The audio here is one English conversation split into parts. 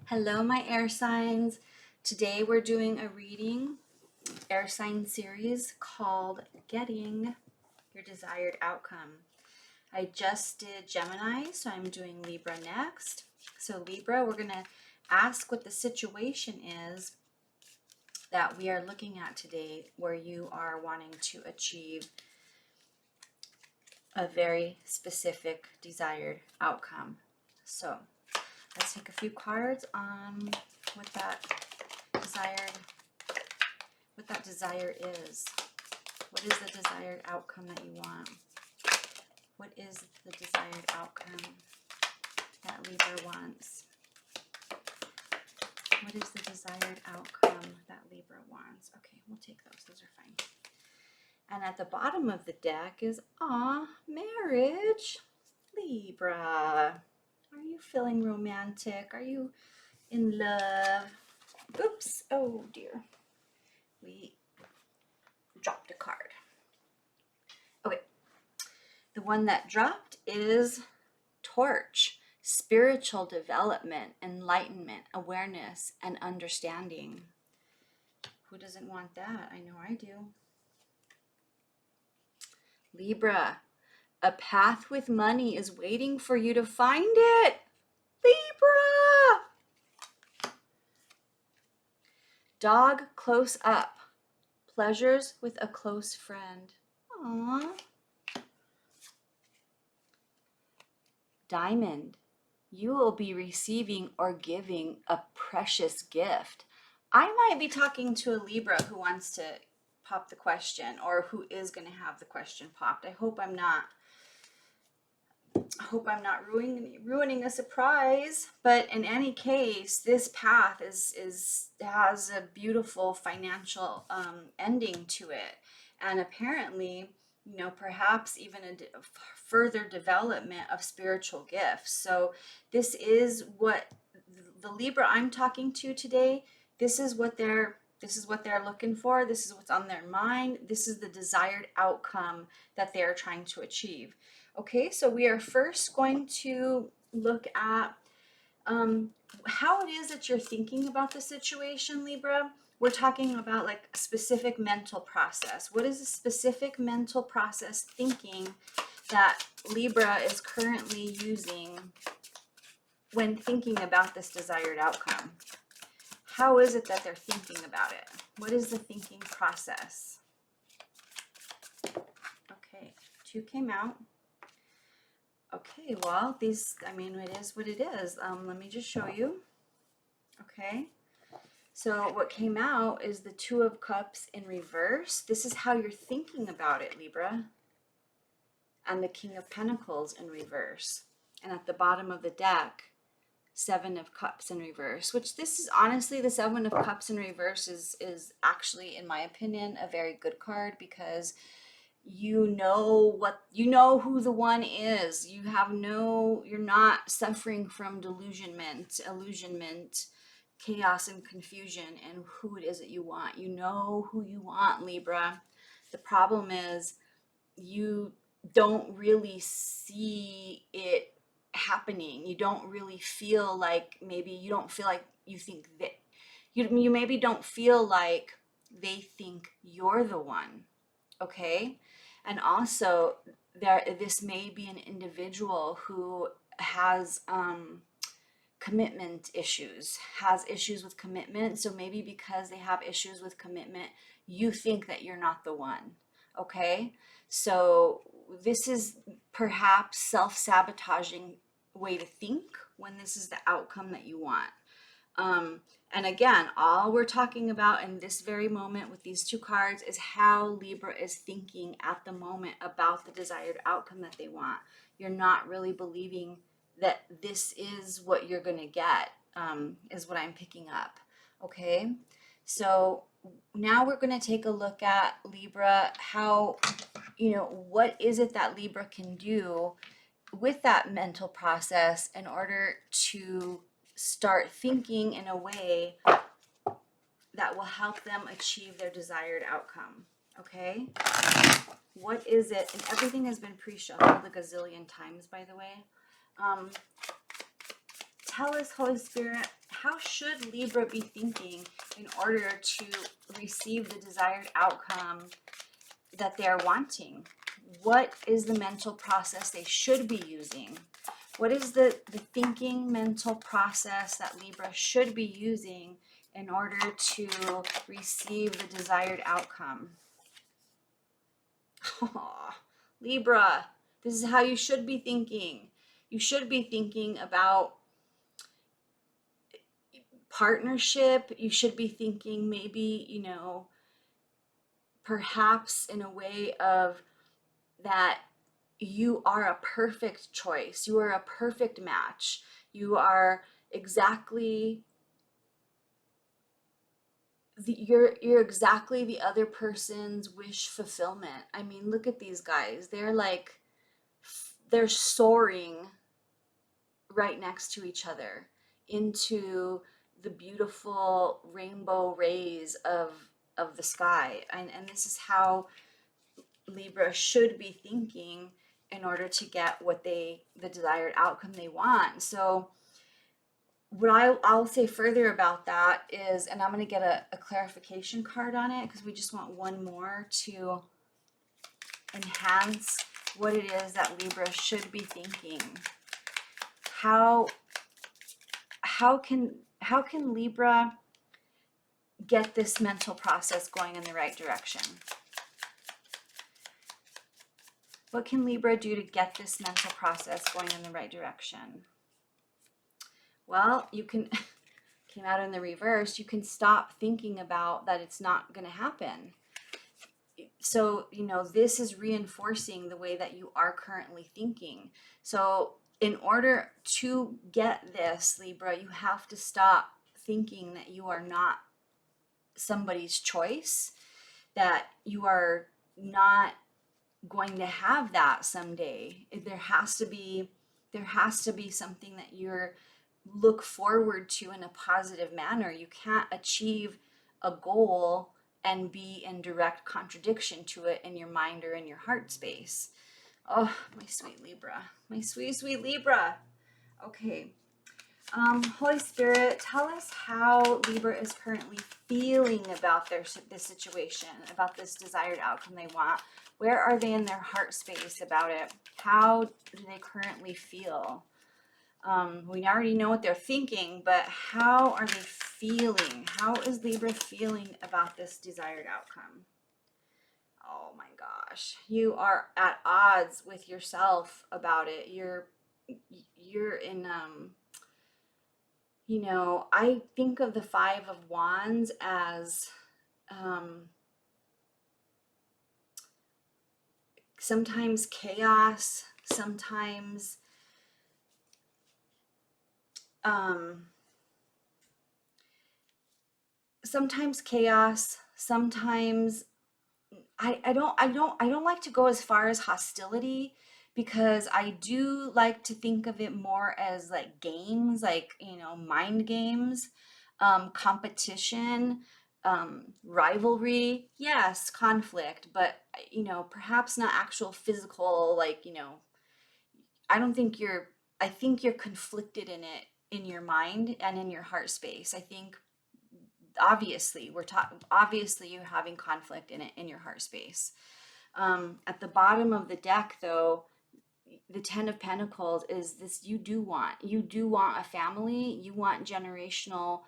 Hello, my air signs. Today we're doing a reading air sign series called Getting Your Desired Outcome. I just did Gemini, so I'm doing Libra next. So Libra, we're going to ask what the situation is that we are looking at today where you are wanting to achieve a very specific desired outcome. So let's take a few cards on what that desire is. What is the desired outcome that you want? What is the desired outcome that Libra wants? What is the desired outcome that Libra wants? Okay, we'll take those. Those are fine. And at the bottom of the deck is, marriage. Libra. Are you feeling romantic? Are you in love? Oops. Oh, dear. We dropped a card. Okay. The one that dropped is Torch. Spiritual development, enlightenment, awareness, and understanding. Who doesn't want that? I know I do. Libra. A path with money is waiting for you to find it. Libra. Dog close up. Pleasures with a close friend. Aww. Diamond. You will be receiving or giving a precious gift. I might be talking to a Libra who wants to pop the question, or who is going to have the question popped. I hope I'm not ruining a surprise. But in any case, this path has a beautiful financial ending to it, and apparently, perhaps even a further development of spiritual gifts. So this is what the Libra I'm talking to today, this is what they're looking for. This is what's on their mind. This is the desired outcome that they're trying to achieve. Okay, so we are first going to look at how it is that you're thinking about the situation, Libra. We're talking about like a specific mental process. What is a specific mental process thinking that Libra is currently using when thinking about this desired outcome? How is it that they're thinking about it? What is the thinking process? Okay, 2 came out. Okay, well, it is what it is. Let me just show you. Okay, so what came out is the 2 of Cups in reverse. This is how you're thinking about it, Libra. And the King of Pentacles in reverse. And at the bottom of the deck, 7 of Cups in reverse, which this is honestly, the 7 of Cups in reverse is actually, in my opinion, a very good card, because you know who the one is. You're not suffering from illusionment, chaos and confusion, and who it is that you want. You know who you want, Libra. The problem is you don't really see it happening. You don't really feel like, you think that you maybe don't feel like they think you're the one. Okay, and also this may be an individual who has commitment issues, has issues with commitment. So maybe because they have issues with commitment, you think that you're not the one. Okay, so this is perhaps self-sabotaging way to think when this is the outcome that you want. And again, all we're talking about in this very moment with these 2 cards is how Libra is thinking at the moment about the desired outcome that they want. You're not really believing that this is what you're going to get, is what I'm picking up. Okay, so now we're going to take a look at Libra, how, what is it that Libra can do with that mental process in order to start thinking in a way that will help them achieve their desired outcome. Okay, what is it? And everything has been pre-shuffled a gazillion times, by the way. Tell us, Holy Spirit, how should Libra be thinking in order to receive the desired outcome that they're wanting? What is the mental process they should be using? What is the thinking mental process that Libra should be using in order to receive the desired outcome? Oh, Libra, this is how you should be thinking. You should be thinking about partnership. You should be thinking maybe, you know, perhaps in a way of that you are a perfect choice. You are a perfect match. You are exactly you're exactly the other person's wish fulfillment. I mean, look at these guys. They're like they're soaring right next to each other into the beautiful rainbow rays of the sky. And this is how Libra should be thinking in order to get what the desired outcome they want. So what I'll say further about that is, and I'm going to get a clarification card on it because we just want one more to enhance what it is that Libra should be thinking. How can Libra get this mental process going in the right direction? What can Libra do to get this mental process going in the right direction? Well, you can, came out in the reverse, you can stop thinking about that it's not going to happen. So, you know, this is reinforcing the way that you are currently thinking. So, in order to get this, Libra, you have to stop thinking that you are not somebody's choice, that you are not going to have that someday. There has to be something that you're look forward to in a positive manner. You can't achieve a goal and be in direct contradiction to it in your mind or in your heart space. Oh, my sweet Libra, my sweet, sweet Libra. Okay. Holy Spirit, tell us how Libra is currently feeling about this situation, about this desired outcome they want. Where are they in their heart space about it? How do they currently feel? We already know what they're thinking, but how are they feeling? How is Libra feeling about this desired outcome? Oh my gosh, you are at odds with yourself about it. You're in you know, I think of the Five of Wands as sometimes chaos, sometimes chaos, sometimes I don't like to go as far as hostility, because I do like to think of it more as like games, like, you know, mind games, competition, rivalry, yes, conflict, but, you know, perhaps not actual physical, like, you know, I don't think you're, I think you're conflicted in it, in your mind and in your heart space. I think obviously obviously you're having conflict in it in your heart space. At the bottom of the deck, though, the Ten of Pentacles is this: you do want a family, you want generational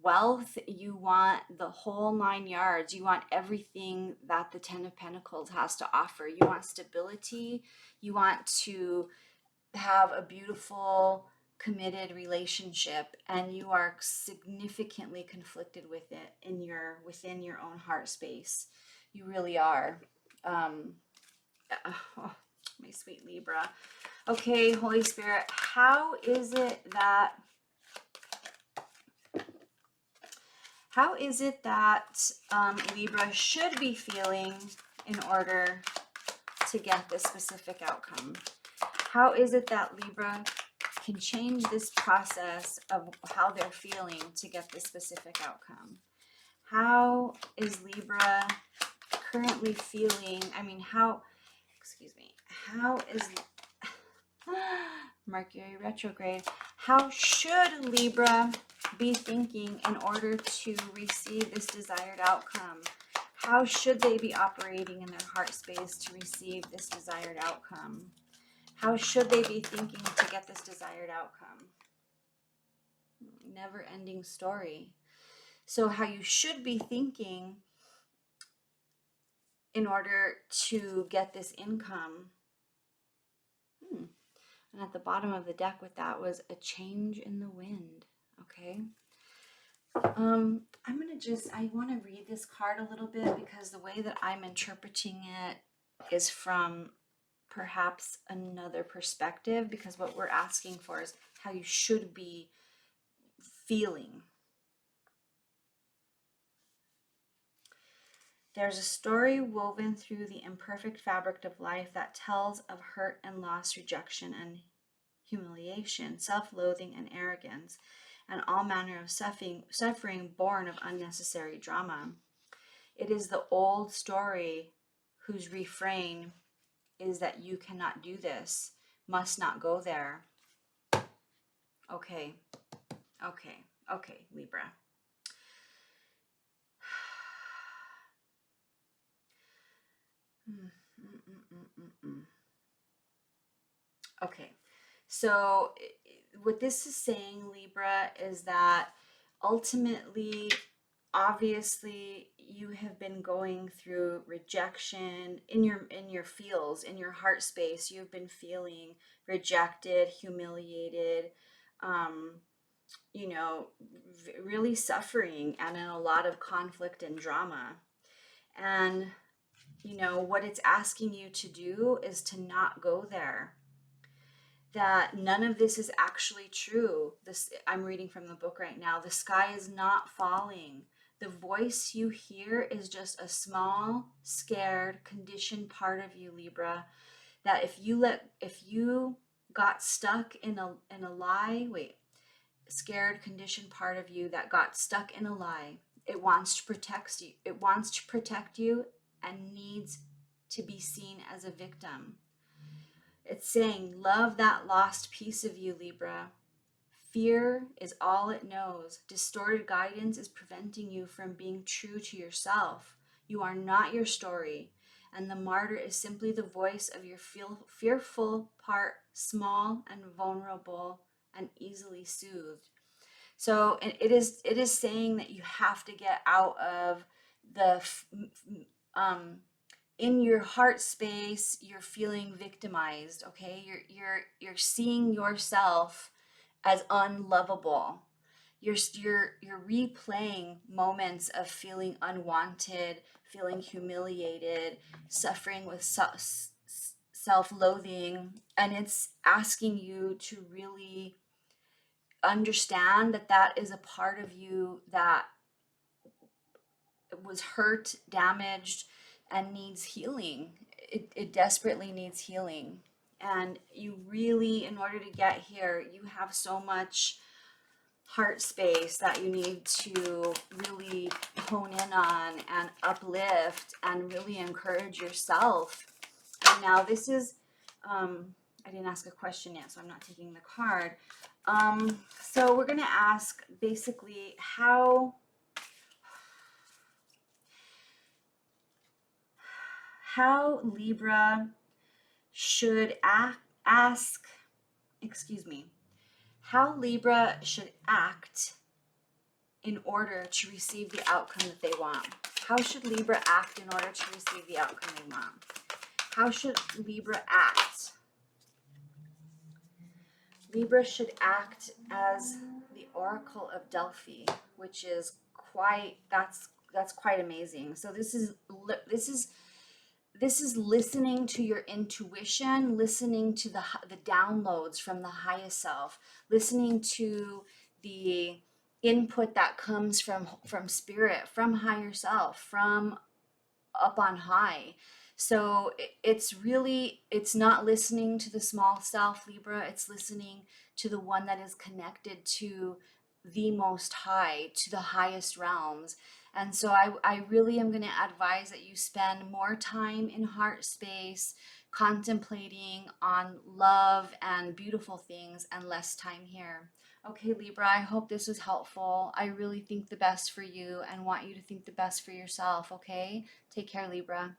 wealth, you want the whole 9 yards, you want everything that the Ten of Pentacles has to offer. You want stability, you want to have a beautiful committed relationship, and you are significantly conflicted with it in your within your own heart space. You really are. Oh, my sweet Libra. Okay, Holy Spirit, how is it that Libra should be feeling in order to get this specific outcome? How is it that Libra can change this process of how they're feeling to get this specific outcome? How is Libra currently feeling? I mean, how is Mercury retrograde? How should Libra be thinking in order to receive this desired outcome? How should they be operating in their heart space to receive this desired outcome? How should they be thinking to get this desired outcome? Never ending story. So how you should be thinking in order to get this income. And at the bottom of the deck with that was a change in the wind. Okay. I want to read this card a little bit because the way that I'm interpreting it is from perhaps another perspective, because what we're asking for is how you should be feeling. There's a story woven through the imperfect fabric of life that tells of hurt and loss, rejection and humiliation, self-loathing and arrogance, and all manner of suffering born of unnecessary drama. It is the old story whose refrain is that you cannot do this, must not go there. Okay, Libra. Okay, so what this is saying, Libra, is that ultimately, obviously, you have been going through rejection in your feels, in your heart space. You've been feeling rejected, humiliated, really suffering, and in a lot of conflict and drama. And what it's asking you to do is to not go there. That none of this is actually true. I'm reading from the book right now. The sky is not falling. The voice you hear is just a small, scared, conditioned part of you, Libra. That if you got stuck in a lie, scared, conditioned part of you that got stuck in a lie. It wants to protect you. It wants to protect you and needs to be seen as a victim. It's saying, love that lost piece of you, Libra. Fear is all it knows. Distorted guidance is preventing you from being true to yourself. You are not your story. And the martyr is simply the voice of your fearful part, small and vulnerable and easily soothed. So it is saying that you have to get out of the in your heart space. You're feeling victimized. Okay, you're seeing yourself as unlovable. You're replaying moments of feeling unwanted, feeling humiliated, suffering with self-loathing, and it's asking you to really understand that that is a part of you that was hurt, damaged, and needs healing. It desperately needs healing. And you really, in order to get here, you have so much heart space that you need to really hone in on and uplift and really encourage yourself. And now this is, I didn't ask a question yet, so I'm not taking the card. So we're going to ask basically how Libra should how Libra should act in order to receive the outcome that they want. How should Libra act in order to receive the outcome they want? How should Libra act? Libra should act as the Oracle of Delphi, which is that's quite amazing. So this is listening to your intuition, listening to the downloads from the highest self, listening to the input that comes from spirit, from higher self, from up on high. So it's not listening to the small self, Libra. It's listening to the one that is connected to the most high, to the highest realms. And so I really am going to advise that you spend more time in heart space, contemplating on love and beautiful things, and less time here. Okay, Libra, I hope this was helpful. I really think the best for you and want you to think the best for yourself, okay? Take care, Libra.